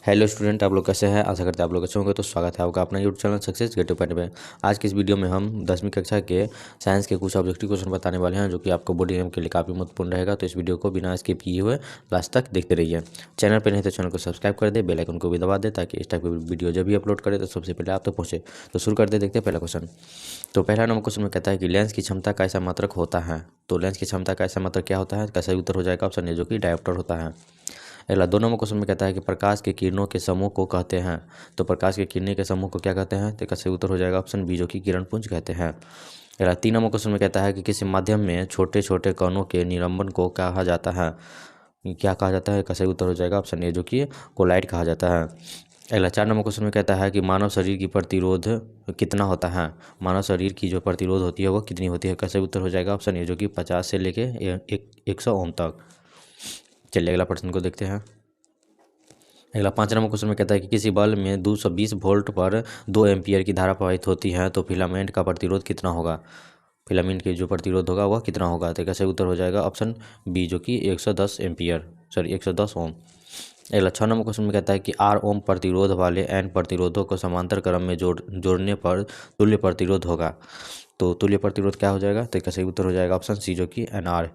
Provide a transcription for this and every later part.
Hello student, आप लोग कैसे हैं। आशा करते हैं आप लोग अच्छे होंगे। तो स्वागत है आपका अपना YouTube channel success gate two point में। आज की इस वीडियो में हम 10वीं कक्षा के साइंस के कुछ ऑब्जेक्टिव क्वेश्चन बताने वाले हैं, जो कि आपको बोर्ड एग्जाम के लिए काफ़ी महत्वपूर्ण रहेगा। तो इस वीडियो को बिना स्किप किए हुए लास्ट तक देखते रहिए। चैनल पर नहीं तो चैनल को सब्सक्राइब कर दे, बेल आइकन को भी दबा दे, ताकि इस टाइप की वीडियो जब भी अपलोड करें तो सबसे पहले आप तक पहुँचे। तो शुरू करते देखते हैं पहला क्वेश्चन। तो पहला नंबर क्वेश्चन में कहता है कि लेंस की क्षमता का ऐसा मात्रक होता है। तो लेंस की क्षमता का ऐसा मात्रक क्या होता है? इसका सही उत्तर हो जाएगा ऑप्शन ए, जो कि डायोप्टर होता है। अगला 2 नंबर क्वेश्चन में कहता है कि प्रकाश के किरणों के समूह को कहते हैं। तो प्रकाश के किरणें के समूह को क्या कहते हैं? तो इसका सही उत्तर हो जाएगा ऑप्शन बी, जो कि किरणपुंज कहते हैं। अगला 3 नंबर क्वेश्चन में कहता है कि किसी माध्यम में छोटे छोटे कणों के निलंबन को कहा जाता है। क्या कहा जाता है? इसका सही उत्तर हो जाएगा ऑप्शन ए, जो कि कोलाइड कहा जाता है। अगला 4 नंबर क्वेश्चन में कहता है कि मानव शरीर की प्रतिरोध कितना होता है। मानव शरीर की जो प्रतिरोध होती है वो कितनी होती है? कैसे उत्तर हो जाएगा ऑप्शन ए, जो कि 50 से लेके 100 ओम तक। चलिए अगला प्रश्न को देखते हैं। अगला 5 नंबर क्वेश्चन में कहता है कि किसी बल्ब में 220 वोल्ट पर 2 एम्पियर की धारा प्रवाहित होती है, तो फिलामेंट का प्रतिरोध कितना होगा? फिलामेंट की जो प्रतिरोध होगा वह कितना होगा? तो कैसे उत्तर हो जाएगा ऑप्शन बी, जो कि 110 एम्पियर, सॉरी 110 ओम। अगला 6 नंबर क्वेश्चन में कहता है कि आर ओम प्रतिरोध वाले एन प्रतिरोधों को समांतर क्रम में जोड़ने पर तुल्य प्रतिरोध होगा। तो तुल्य प्रतिरोध क्या हो जाएगा? तो कैसे उत्तर हो जाएगा ऑप्शन सी, जो कि एन आर।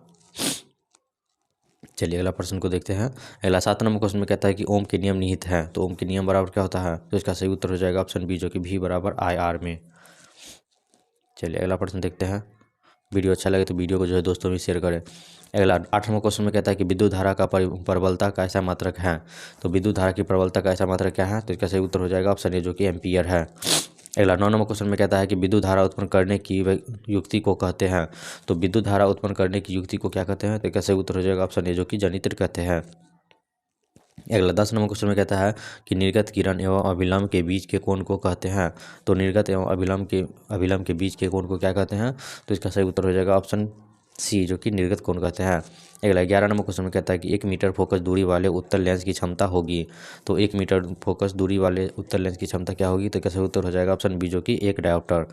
चलिए अगला प्रश्न को देखते हैं। अगला 7 नंबर क्वेश्चन में कहता है कि ओम के नियम निहित है। तो ओम के नियम बराबर क्या होता है? तो इसका सही उत्तर हो जाएगा ऑप्शन बी, जो कि भी बराबर आई आर में। चलिए अगला प्रश्न देखते हैं। वीडियो अच्छा लगे तो वीडियो को जो है दोस्तों में शेयर करें। अगला 8 नंबर क्वेश्चन में कहता है कि विद्युत धारा का प्रबलता का ऐसा मात्रक है। तो विद्युत धारा की प्रबलता का ऐसा मात्रक क्या है? तो इसका सही उत्तर हो जाएगा ऑप्शन ए, जो कि एम्पियर है। अगला 9 नंबर क्वेश्चन में कहता है कि विद्युत धारा उत्पन्न करने की युक्ति को कहते हैं। तो विद्युत धारा उत्पन्न करने की युक्ति को क्या कहते हैं? तो कैसे उत्तर हो जाएगा ऑप्शन ए, जो कि जनित्र कहते हैं। अगला 10 नंबर क्वेश्चन में कहता है कि निर्गत किरण एवं अभिलंब के बीच के कोण को कहते हैं। तो निर्गत एवं अभिलंब के बीच के कोण को क्या कहते हैं? तो इसका सही उत्तर हो जाएगा ऑप्शन सी, जो कि निर्गत कोण कहते हैं। अगला 11 नंबर क्वेश्चन में कहता है कि 1 मीटर फोकस दूरी वाले उत्तल लेंस की क्षमता होगी। तो 1 मीटर फोकस दूरी वाले उत्तल लेंस की क्षमता क्या होगी? तो कैसे उत्तर हो जाएगा ऑप्शन बी, जो कि 1 डायोप्टर।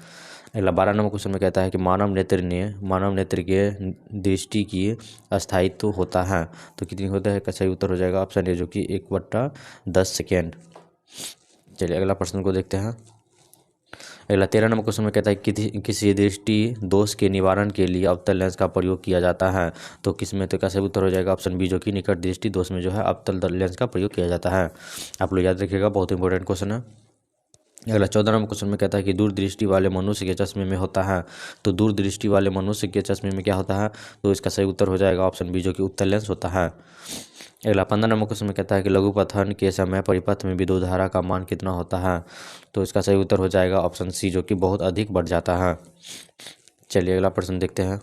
अगला 12 नंबर क्वेश्चन में कहता है कि मानव नेत्र के दृष्टि की अस्थायित्व होता है। तो कितनी होता है? कैसे उत्तर हो जाएगा ऑप्शन ए, जो कि 1/10 सेकेंड। चलिए अगला प्रश्न को देखते हैं। अगला 13 नंबर क्वेश्चन में कहता है कि किसी दृष्टि दोष के निवारण के लिए अवतल लेंस का प्रयोग किया जाता है। तो किस में? तो कैसे उत्तर हो जाएगा ऑप्शन बी, जो कि निकट दृष्टि दोष में जो है अवतल लेंस का प्रयोग किया जाता है। आप लोग याद रखिएगा, बहुत इंपॉर्टेंट क्वेश्चन है। अगला 14 नंबर क्वेश्चन में कहता है कि दूरदृष्टि वाले मनुष्य के चश्मे में होता है। तो दूरदृष्टि वाले मनुष्य के चश्मे में क्या होता है? तो इसका सही उत्तर हो जाएगा ऑप्शन बी, जो कि उत्तल लेंस होता है। अगला 15 नंबर क्वेश्चन में कहता है कि लघुपथन के समय परिपथ में विद्युत धारा का मान कितना होता है। तो इसका सही उत्तर हो जाएगा ऑप्शन सी, जो कि बहुत अधिक बढ़ जाता है। चलिए अगला प्रश्न देखते हैं।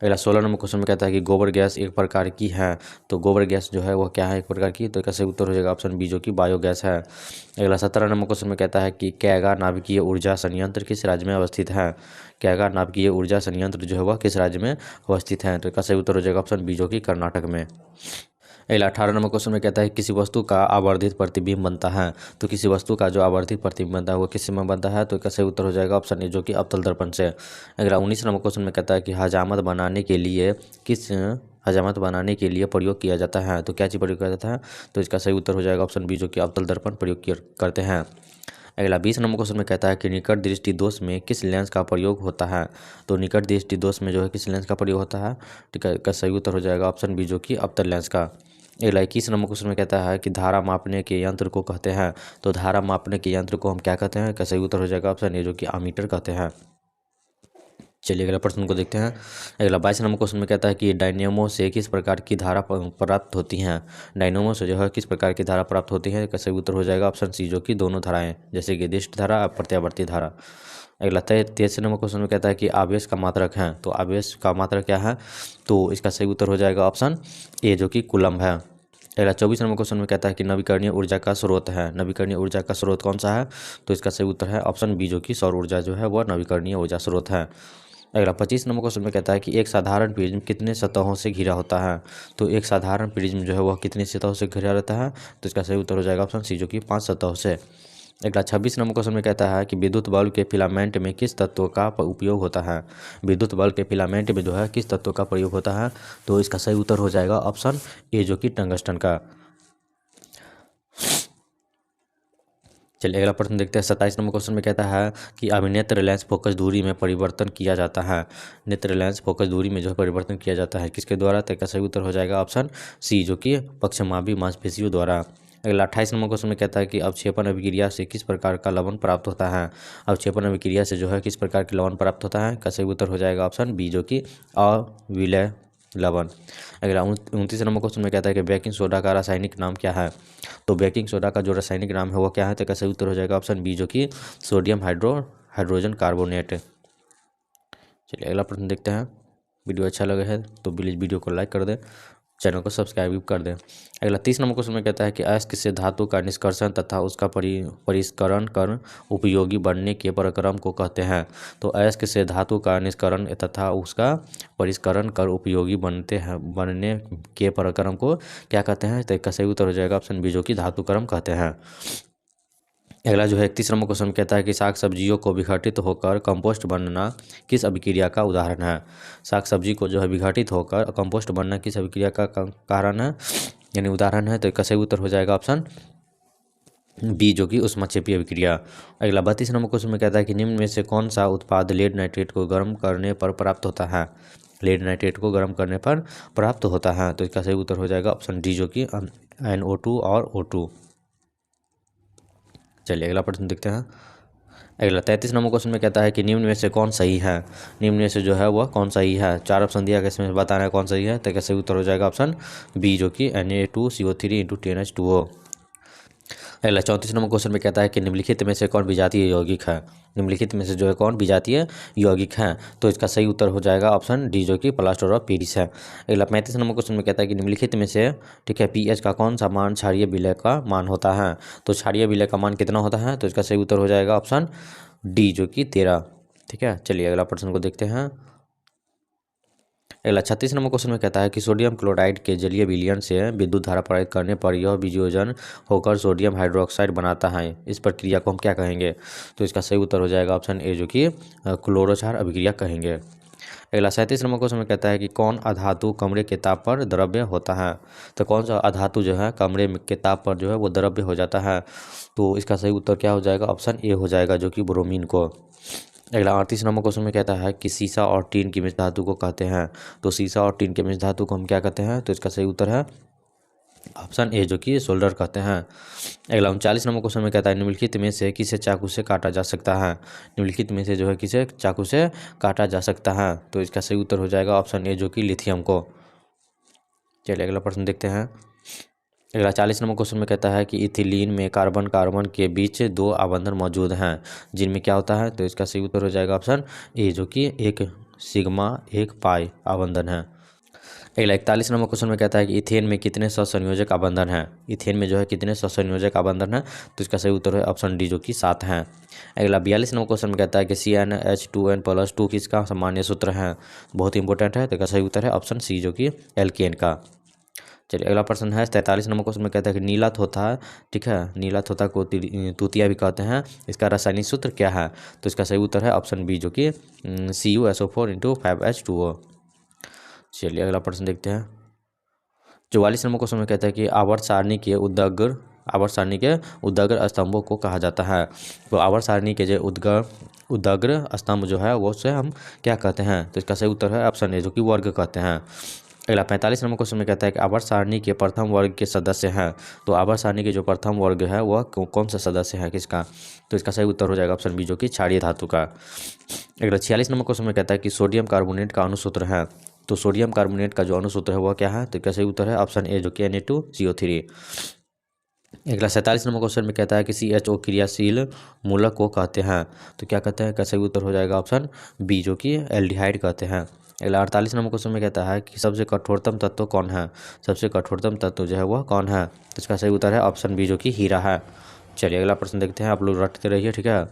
अगला 16 नंबर क्वेश्चन में कहता है कि गोबर गैस एक प्रकार की है। तो गोबर गैस जो है वह क्या है? एक प्रकार की। तो इसका सही उत्तर हो जाएगा ऑप्शन बी, जो कि बायोगैस है। अगला 17 नंबर क्वेश्चन में कहता है कि कैगा नाभिकीय ऊर्जा संयंत्र किस राज्य में अवस्थित है। कैगा नाभिकीय ऊर्जा संयंत्र जो है वह किस राज्य में अवस्थित है? तो इसका सही उत्तर हो जाएगा ऑप्शन बी, जो कि कर्नाटक में। अगला 18 नंबर क्वेश्चन में कहता है किसी वस्तु का आवर्धित प्रतिबिंब बनता है। तो किसी वस्तु का जो आवर्धित प्रतिबिंब बनता है वो किस में बनता है? तो कैसे उत्तर हो जाएगा ऑप्शन ए, जो कि अवतल दर्पण से। अगला 19 नंबर क्वेश्चन में कहता है कि हजामत बनाने के लिए प्रयोग किया जाता है। तो क्या चीज़ प्रयोग किया जाता है? तो इसका सही उत्तर हो जाएगा ऑप्शन बी, जो कि अवतल दर्पण प्रयोग करते हैं। अगला 20 नंबर क्वेश्चन में कहता है कि निकट दृष्टि दोष में किस लेंस का प्रयोग होता है। तो निकट दृष्टि दोष में जो है किस लेंस का प्रयोग होता है? ठीक है, इसका सही उत्तर हो जाएगा ऑप्शन बी, जो कि अवतल लेंस का। अगला 21 नंबर क्वेश्चन में कहता है कि धारा मापने के यंत्र को कहते हैं। तो धारा मापने के यंत्र को हम क्या कहते हैं? कैसे उत्तर हो जाएगा ऑप्शन ए, जो कि अमीटर कहते हैं। चलिए अगला प्रश्न को देखते हैं। अगला 22 नंबर क्वेश्चन में कहता है कि डायनेमो से किस प्रकार की धारा प्राप्त होती हैं। डायनेमो से जो है किस प्रकार की धारा प्राप्त होती है? कैसे उत्तर हो जाएगा ऑप्शन सी, जो कि दोनों धाराएं, जैसे कि दिष्ट धारा और प्रत्यावर्ती धारा। अगला 23 नंबर क्वेश्चन में कहता है कि आवेश का मात्रक है। तो आवेश का मात्रक क्या है? तो इसका सही उत्तर हो जाएगा ऑप्शन ए, जो कि कूलम्ब है। अगला 24 नंबर क्वेश्चन में कहता है कि नवीकरणीय ऊर्जा का स्रोत है। नवीकरणीय ऊर्जा का स्रोत कौन सा है? तो इसका सही उत्तर है ऑप्शन बी, जो कि सौर ऊर्जा जो है वह नवीकरणीय ऊर्जा स्रोत है। अगला 25 नंबर क्वेश्चन में कहता है कि एक साधारण प्रिज्म कितने सतहों से घिरा होता है। तो एक साधारण प्रिज्म जो है वह कितनी सतहों से घिरा रहता है? तो इसका सही उत्तर हो जाएगा ऑप्शन सी, जो कि 5 सतहों से। अगला 26 नंबर क्वेश्चन में कहता है कि विद्युत बल्ब के फिलामेंट में किस तत्व का उपयोग होता है। विद्युत बल्ब के फिलामेंट में जो है किस तत्व का प्रयोग होता है? तो इसका सही उत्तर हो जाएगा ऑप्शन ए, जो कि टंगस्टन का। चलिए अगला प्रश्न देखते हैं। 27 नंबर क्वेश्चन में कहता है कि अब नेत्र लेंस फोकस दूरी में परिवर्तन किया जाता है। नेत्र लेंस फोकस दूरी में जो है परिवर्तन किया जाता है किसके द्वारा? तो इसका सही उत्तर हो जाएगा ऑप्शन सी, जो कि पक्षमापी मांसपेशियों द्वारा। अगला 28 नंबर क्वेश्चन में कहता है कि अवक्षेपण अभिक्रिया से किस प्रकार का लवण प्राप्त होता है। अवक्षेपण अभिक्रिया से जो है किस प्रकार के लवण प्राप्त होता है? का सही उत्तर हो जाएगा ऑप्शन बी, जो कि अविलय लवण। अगला 29 नंबर क्वेश्चन में कहता है कि बेकिंग सोडा का रासायनिक नाम क्या है। तो बेकिंग सोडा का जो रासायनिक नाम है वो क्या है? तो इसका सही उत्तर हो जाएगा ऑप्शन बी, जो कि सोडियम हाइड्रोजन कार्बोनेट। चलिए अगला प्रश्न देखते हैं। वीडियो अच्छा लगा है तो प्लीज़ वीडियो को लाइक कर दें, चैनल को सब्सक्राइब भी कर दें। अगला 30 नंबर क्वेश्चन में कहता है कि अयस्क से धातु का निष्कर्षण तथा उसका परिष्करण कर उपयोगी बनने के प्रक्रम को कहते हैं। तो अयस्क से धातु का निष्करण तथा उसका परिष्करण कर उपयोगी बनने के प्रक्रम को क्या कहते हैं? तो इसका सही उत्तर हो जाएगा ऑप्शन बी, जो कि धातुकर्म कहते हैं। अगला जो है 31 नंबर क्वेश्चन कहता है कि साग सब्जियों को विघटित होकर कंपोस्ट बनना किस अभिक्रिया का उदाहरण है। साग सब्जी को जो है विघटित होकर कंपोस्ट बनना किस अभिक्रिया का कारण है, यानी उदाहरण है? तो इसका सही उत्तर हो जाएगा ऑप्शन बी, जो कि ऊष्माक्षेपी अभिक्रिया। अगला 32 नंबर क्वेश्चन में कहता है कि निम्न में से कौन सा उत्पाद लेड नाइट्रेट को गर्म करने पर प्राप्त होता है। लेड नाइट्रेट को गर्म करने पर प्राप्त होता है, तो इसका सही उत्तर हो जाएगा ऑप्शन डी, जो कि NO2 और O2। चलिए अगला प्रश्न देखते हैं। अगला 33 नंबर क्वेश्चन में कहता है कि निम्न में से कौन सही है। निम्न में से जो है वह कौन सही है? 4 ऑप्शन दिया गया, इसमें बताना है कौन सही है। तो इसका सही उत्तर हो जाएगा ऑप्शन बी, जो कि Na2CO3 × 10H2O। अगला 34 नंबर क्वेश्चन में कहता है कि निम्नलिखित में से कौन विजातीय यौगिक है। निम्नलिखित में से जो है कौन विजातीय यौगिक है? तो इसका सही उत्तर हो जाएगा ऑप्शन डी, जो कि प्लास्टर ऑफ पेरिस है। अगला 35 नंबर क्वेश्चन में कहता है कि निम्नलिखित में से ठीक है पीएच का कौन सा मान क्षारीय विलय का मान होता है। तो क्षारीय विलय का मान कितना होता है? तो इसका सही उत्तर हो जाएगा ऑप्शन डी, जो कि 13। ठीक है, चलिए अगला प्रश्न को देखते हैं। अगला 36 नंबर क्वेश्चन में कहता है कि सोडियम क्लोराइड के जलीय विलयन से विद्युत धारा प्रवाहित करने पर यह वियोजन होकर सोडियम हाइड्रोक्साइड बनाता है। इस प्रक्रिया को हम क्या कहेंगे? तो इसका सही उत्तर हो जाएगा ऑप्शन ए, जो कि क्लोरोक्षार अभिक्रिया कहेंगे। अगला 37 नंबर क्वेश्चन में कहता है कि कौन अधातु कमरे के ताप पर द्रव्य होता है। तो कौन सा अधातु जो है कमरे के ताप पर जो है वो द्रव्य हो जाता है। तो इसका सही उत्तर क्या हो जाएगा? ऑप्शन ए हो जाएगा, जो कि ब्रोमीन को। अगला 38 नंबर क्वेश्चन में कहता है कि सीसा और टीन की मिश्र धातु को कहते हैं। तो सीसा और टीन के मिश्र धातु को हम क्या कहते हैं? तो इसका सही उत्तर है ऑप्शन ए, जो कि सोल्डर कहते हैं। अगला 39 नंबर क्वेश्चन में कहता है निम्नलिखित में से किसे चाकू से काटा जा सकता है। निम्नलिखित में से जो है किसे चाकू से काटा जा सकता है। तो इसका सही उत्तर हो जाएगा ऑप्शन ए, जो कि लिथियम को। चलिए अगला प्रश्न देखते हैं। अगला 40 नंबर क्वेश्चन में कहता है कि इथिलीन में कार्बन कार्बन के बीच 2 आबंधन मौजूद हैं, जिनमें क्या होता है। तो इसका सही उत्तर हो जाएगा ऑप्शन ए, जो कि एक सिग्मा एक पाई आबंधन है। अगला 41 नंबर क्वेश्चन में कहता है कि इथेन में कितने सहसंयोजक आबंधन हैं। इथेन में जो है कितने सहसंयोजक आबंधन है। तो इसका सही उत्तर है ऑप्शन डी, जो कि 7 हैं। अगला 42 नंबर क्वेश्चन में कहता है कि CnH2n+2 किसका सामान्य सूत्र है। बहुत इंपॉर्टेंट है, तो इसका सही उत्तर है ऑप्शन सी, जो कि एल्केन का। चलिए अगला प्रश्न है 43 नंबर क्वेश्चन में कहता है कि नीला तोता, ठीक है, नीला तोता को तूतिया भी कहते हैं, इसका रासायनिक सूत्र क्या है। तो इसका सही उत्तर है ऑप्शन बी, जो कि CuSO4 × 5H2O। चलिए अगला प्रश्न देखते हैं। 44 नंबर क्वेश्चन में कहता है कि आवर्त सारणी के उद्गार स्तंभों को कहा जाता है। तो आवर्त सारणी के जो उद्गार स्तंभ जो है वो से हम क्या कहते हैं। तो इसका सही उत्तर है ऑप्शन ए, जो कि वर्ग कहते हैं। अगला 45 नंबर क्वेश्चन में कहता है कि आवर्त सारणी के प्रथम वर्ग के सदस्य हैं। तो आवर्त सारणी के जो प्रथम वर्ग है वह कौन सा सदस्य है, किसका। तो इसका सही उत्तर हो जाएगा ऑप्शन बी, जो कि क्षारीय धातु का। अगला 46 नंबर क्वेश्चन में कहता है कि सोडियम कार्बोनेट का अणुसूत्र है। तो सोडियम कार्बोनेट का जो अणुसूत्र है वह क्या है। तो इसका सही उत्तर है ऑप्शन ए, जो कि Na2CO3। अगला 47 नंबर क्वेश्चन में कहता है कि CHO क्रियाशील मूलक को कहते हैं। तो क्या कहते हैं, का सही उत्तर हो जाएगा ऑप्शन बी, जो कि एल्डिहाइड कहते हैं। अगला 48 नंबर क्वेश्चन में कहता है कि सबसे कठोरतम तत्व कौन है। सबसे कठोरतम तत्व जो है वह कौन है। तो इसका सही उत्तर है ऑप्शन बी, जो कि हीरा है। चलिए अगला प्रश्न देखते हैं, आप लोग रटते रहिए, ठीक है।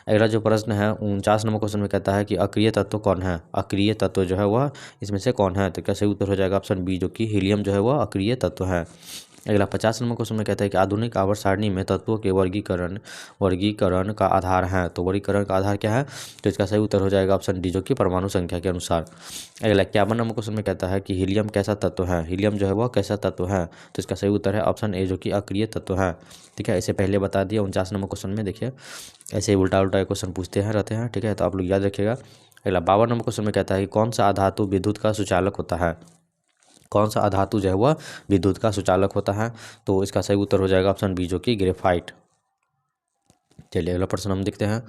अगला जो प्रश्न है 49 नंबर क्वेश्चन में कहता है कि अक्रिय तत्व कौन है। अक्रिय तत्व जो है वह इसमें से कौन है। तो क्या सही उत्तर हो जाएगा ऑप्शन बी, जो कि हीलियम जो है वह अक्रिय तत्व है। अगला 50 नंबर क्वेश्चन में कहता है कि आधुनिक आवर्त सारणी में तत्वों के वर्गीकरण का आधार है। तो वर्गीकरण का आधार क्या है? तो इसका सही उत्तर हो जाएगा ऑप्शन डी, जो कि परमाणु संख्या के अनुसार। अगला 51 नंबर क्वेश्चन में कहता है कि हीलियम कैसा तत्व है? हीलियम जो है वह कैसा तत्व है? तो इसका सही उत्तर है ऑप्शन ए, जो कि अक्रिय तत्व है। ठीक है, इसे पहले बता दिया 49 नंबर क्वेश्चन में। देखिए ऐसे ही उल्टा उल्टा क्वेश्चन पूछते हैं रहते हैं। ठीक है, तो आप लोग याद रखिएगा। अगला 52 नंबर क्वेश्चन में कहता है कि कौन सा अधातु विद्युत का सुचालक होता है? कौन सा अधातु जो है वह विद्युत का सुचालक होता है? तो इसका सही उत्तर हो जाएगा ऑप्शन बी, जो कि ग्रेफाइट। चलिए अगला प्रश्न हम देखते हैं।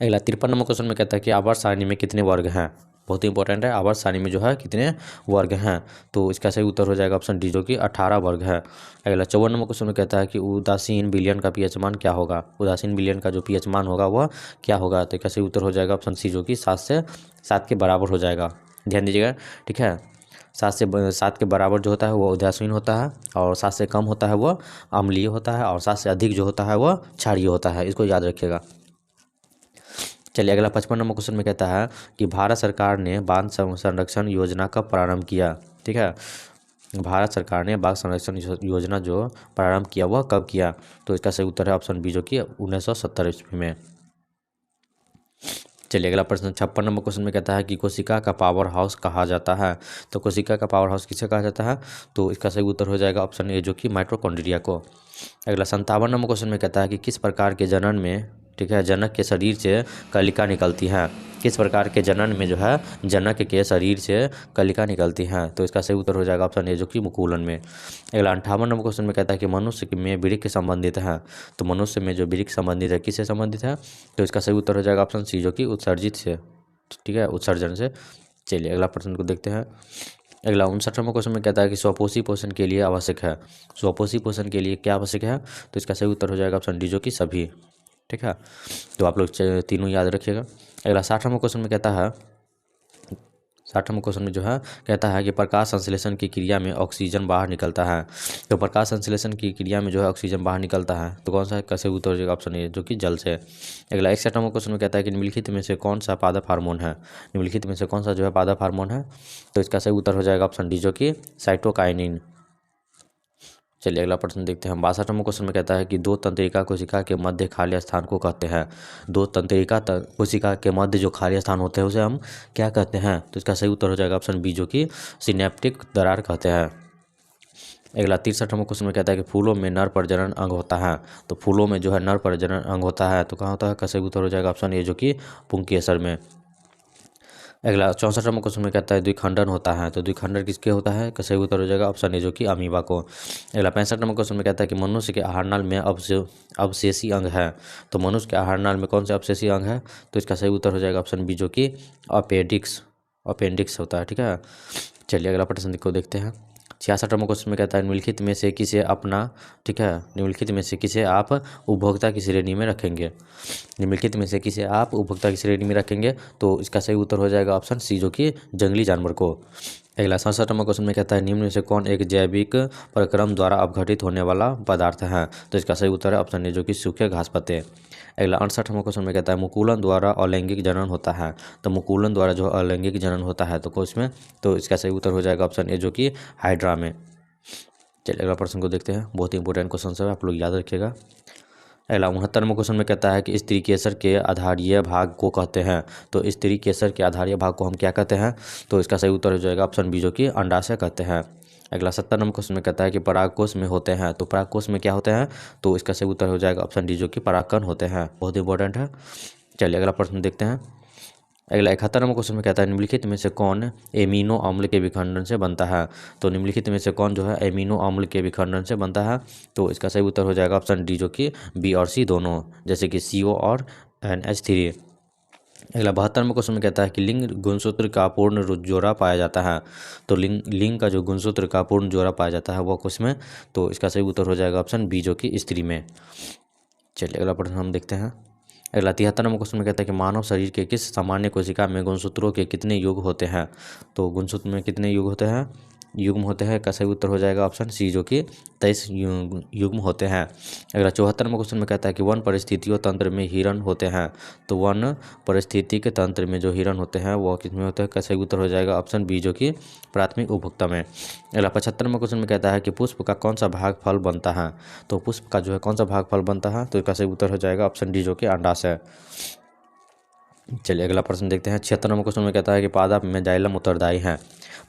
अगला 53 नंबर क्वेश्चन में कहता है कि आवर्त सारणी में कितने वर्ग हैं? बहुत ही इंपॉर्टेंट है, आवर्त सारणी में जो है कितने वर्ग हैं? तो इसका सही उत्तर हो जाएगा ऑप्शन डी, जो कि 18 वर्ग है। अगला 54 नंबर क्वेश्चन में कहता है कि उदासीन विलयन का पीएच मान क्या होगा? उदासीन विलयन का जो पीएच मान होगा वह क्या होगा? तो इसका सही उत्तर हो जाएगा ऑप्शन सी, जो कि 7 के बराबर हो जाएगा। ध्यान दीजिएगा। ठीक है, 7 के बराबर जो होता है वो उदासीन होता है, और 7 से कम होता है वह अम्लीय होता है, और 7 से अधिक जो होता है वह क्षारीय होता है। इसको याद रखिएगा। चलिए अगला 55 नंबर क्वेश्चन में कहता है कि भारत सरकार ने बांध संरक्षण योजना कब प्रारंभ किया? ठीक है, भारत सरकार ने बाघ संरक्षण योजना जो प्रारंभ किया वह कब किया? तो इसका सही उत्तर है ऑप्शन बी, जो कि 1970 ईस्वी में। चलिए अगला प्रश्न 56 नंबर क्वेश्चन में कहता है कि कोशिका का पावर हाउस कहा जाता है। तो कोशिका का पावर हाउस किसे कहा जाता है? तो इसका सही उत्तर हो जाएगा ऑप्शन ए, जो कि माइटोकॉन्ड्रिया को। अगला 57 नंबर क्वेश्चन में कहता है कि किस प्रकार के जनन में, ठीक है, जनक के शरीर से कलिका निकलती है? किस प्रकार के जनन में जो है जनक के शरीर से कलिका निकलती है? तो इसका सही उत्तर हो जाएगा ऑप्शन ए, जो कि मुकुलन में। अगला 58 नंबर क्वेश्चन में कहता है कि मनुष्य में वृक्क संबंधित है। तो मनुष्य में जो वृक्क संबंधित है किससे संबंधित है? तो इसका सही उत्तर हो जाएगा ऑप्शन सी, जो कि उत्सर्जित से, ठीक है, उत्सर्जन से। चलिए अगला प्रश्न को देखते हैं। अगला 59 नंबर क्वेश्चन में कहता है कि स्वपोषी पोषण के लिए आवश्यक है। स्वपोषी पोषण के लिए क्या आवश्यक है? तो इसका सही उत्तर हो जाएगा ऑप्शन डी, जो कि सभी। ठीक है, तो आप लोग तीनों याद रखिएगा। अगला 60 नंबर क्वेश्चन में कहता है, 60 नंबर क्वेश्चन में जो है कहता है कि प्रकाश संश्लेषण की क्रिया में ऑक्सीजन बाहर निकलता है। तो प्रकाश संश्लेषण की क्रिया में जो है ऑक्सीजन बाहर निकलता है, तो कौन सा है? कैसे उत्तर हो जाएगा ऑप्शन ए, जो कि जल से। अगला 61 नंबर क्वेश्चन में कहता है कि निम्नलिखित में से कौन सा पादप हार्मोन है? निम्नलिखित में से कौन सा जो है पादप हार्मोन है? तो इसका सही उत्तर हो जाएगा ऑप्शन डी, जो कि साइटोकाइनिन। चलिए अगला प्रश्न देखते हैं। 62 नंबर क्वेश्चन में कहता है कि दो तंत्रिका कोशिका के मध्य खाली स्थान को कहते हैं। दो तंत्रिका कोशिका के मध्य जो खाली स्थान होते हैं उसे हम क्या कहते हैं? तो इसका सही उत्तर हो जाएगा ऑप्शन बी, जो कि सिनेप्टिक दरार कहते हैं। अगला 63 नंबर क्वेश्चन में कहता है कि फूलों में नर प्रजनन अंग होता है। तो फूलों में जो है नर प्रजनन अंग होता है, तो कहाँ होता है? कैसे उत्तर हो जाएगा ऑप्शन ए, जो कि पुंकेसर में। अगला 64 नंबर क्वेश्चन में कहता है द्विखंडन होता है। तो द्विखंडन किसके होता है? कैसे उत्तर हो जाएगा ऑप्शन ए, जो कि अमीबा को। अगला 65 नंबर क्वेश्चन में कहता है कि मनुष्य के आहारनाल में अवशेषी अंग है। तो मनुष्य के आहारनाल में कौन से अवशेषी अंग है? तो इसका सही उत्तर हो जाएगा ऑप्शन बी, जो कि अपेंडिक्स होता है। ठीक है, चलिए अगला प्रश्न को देखते हैं। 66 नंबर क्वेश्चन में कहता है निम्नलिखित में से किसे अपना, ठीक है, निम्नलिखित में से किसे आप उपभोक्ता की श्रेणी में रखेंगे? निम्नलिखित में से किसे आप उपभोक्ता की श्रेणी में रखेंगे? तो इसका सही उत्तर हो जाएगा ऑप्शन सी, जो कि जंगली जानवर को। अगला 67 नंबर क्वेश्चन में कहता है निम्न में से कौन एक जैविक प्रक्रम द्वारा अपघटित होने वाला पदार्थ है? तो इसका सही उत्तर है ऑप्शन ए, जो कि सूखे घास पत्ते। अगला 68 नंबर क्वेश्चन में कहता है मुकुलन द्वारा अलैंगिक जनन होता है। तो मुकुलन द्वारा जो अलैंगिक जनन होता है तो इसमें, तो इसका सही उत्तर हो जाएगा ऑप्शन ए, जो कि हाइड्रा में। चलिए अगला प्रश्न को देखते हैं। बहुत ही इंपॉर्टेंट क्वेश्चन है, आप लोग याद रखिएगा। अगला 69 नंबर क्वेश्चन में कहता है कि स्त्री केसर के आधारीय भाग को कहते हैं। तो स्त्री केसर के आधारीय भाग को हम क्या कहते हैं? तो इसका सही उत्तर हो जाएगा ऑप्शन बी, जो कि अंडाशय कहते हैं। अगला 70 नंबर क्वेश्चन में कहता है कि परागकोश में होते हैं। तो परागकोश में क्या होते हैं? तो इसका सही उत्तर हो जाएगा ऑप्शन डी, जो कि परागकण होते हैं। बहुत इंपॉर्टेंट है। चलिए अगला प्रश्न देखते हैं। अगला 71 नंबर क्वेश्चन में कहता है निम्नलिखित में से कौन एमिनो अम्ल के विखंडन से बनता है? तो निम्नलिखित में से कौन जो है एमिनो अम्ल के विखंडन से बनता है? तो इसका सही उत्तर हो जाएगा ऑप्शन डी, जो कि बी और सी दोनों, जैसे कि CO और NH3। अगला 72 नंबर क्वेश्चन में कहता है कि लिंग गुणसूत्र का पूर्ण जोड़ा पाया जाता है। तो लिंग का जो गुणसूत्र का पूर्ण जोड़ा पाया जाता है वो किसमें? तो इसका सही उत्तर हो जाएगा ऑप्शन बी, जो कि स्त्री में। चलिए अगला प्रश्न हम देखते हैं। अगला 73 नंबर क्वेश्चन में कहता है कि मानव शरीर के किस सामान्य कोशिका में गुणसूत्रों के कितने युग होते हैं? तो गुणसूत्र में कितने युग होते हैं? युग्म होते हैं? इसका सही उत्तर हो जाएगा ऑप्शन सी, जो कि 23 युग्म होते हैं। अगला 74 नंबर क्वेश्चन में कहता है कि वन परिस्थितियों तंत्र में हिरण होते हैं। तो वन परिस्थिति के तंत्र में जो हिरण होते हैं वो किसमें होते हैं? इसका सही उत्तर हो जाएगा ऑप्शन बी, जो कि प्राथमिक उपभोक्ता में। अगला 75 नंबर क्वेश्चन में कहता है कि पुष्प का कौन सा भाग फल बनता है? तो पुष्प का जो है कौन सा भाग फल बनता है? तो इसका सही उत्तर हो जाएगा ऑप्शन डी, जो कि अंडाशय। चलिए अगला प्रश्न देखते हैं। 76 नंबर क्वेश्चन में कहता है कि पादप में जाइलम उत्तरदायी है।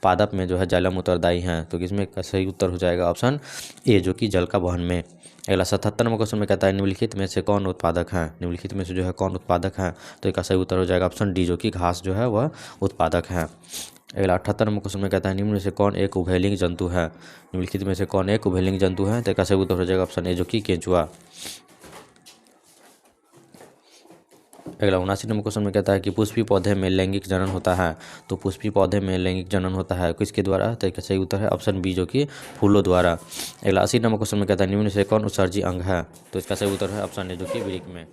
पादप में जो है जाइलम उत्तरदायी हैं, तो किसमें का सही उत्तर हो जाएगा ऑप्शन ए, जो कि जल का वहन में। अगला 77 नंबर क्वेश्चन में कहता है निम्नलिखित में से कौन उत्पादक है? निम्नलिखित में से जो है कौन उत्पादक है? तो इसका सही उत्तर हो जाएगा ऑप्शन डी, जो कि घास जो है वह उत्पादक है। अगला 78 नंबर क्वेश्चन में कहता है निम्न में से कौन एक उभयलिंग जंतु है? निम्नलिखित में से कौन एक उभयलिंग जंतु है? तो इसका सही उत्तर हो जाएगा ऑप्शन ए, जो कि केंचुआ। अगला 79 नंबर क्वेश्चन में कहता है कि पुष्पी पौधे में लैंगिक जनन होता है। तो पुष्पी पौधे में लैंगिक जनन होता है किसके द्वारा? तो इसका सही उत्तर है ऑप्शन बी, जो कि फूलों द्वारा। अगला 80 नंबर क्वेश्चन में कहता है निम्न से कौन उत्सर्जी अंग है? तो इसका सही उत्तर है ऑप्शन ए, जो कि वृक्क में।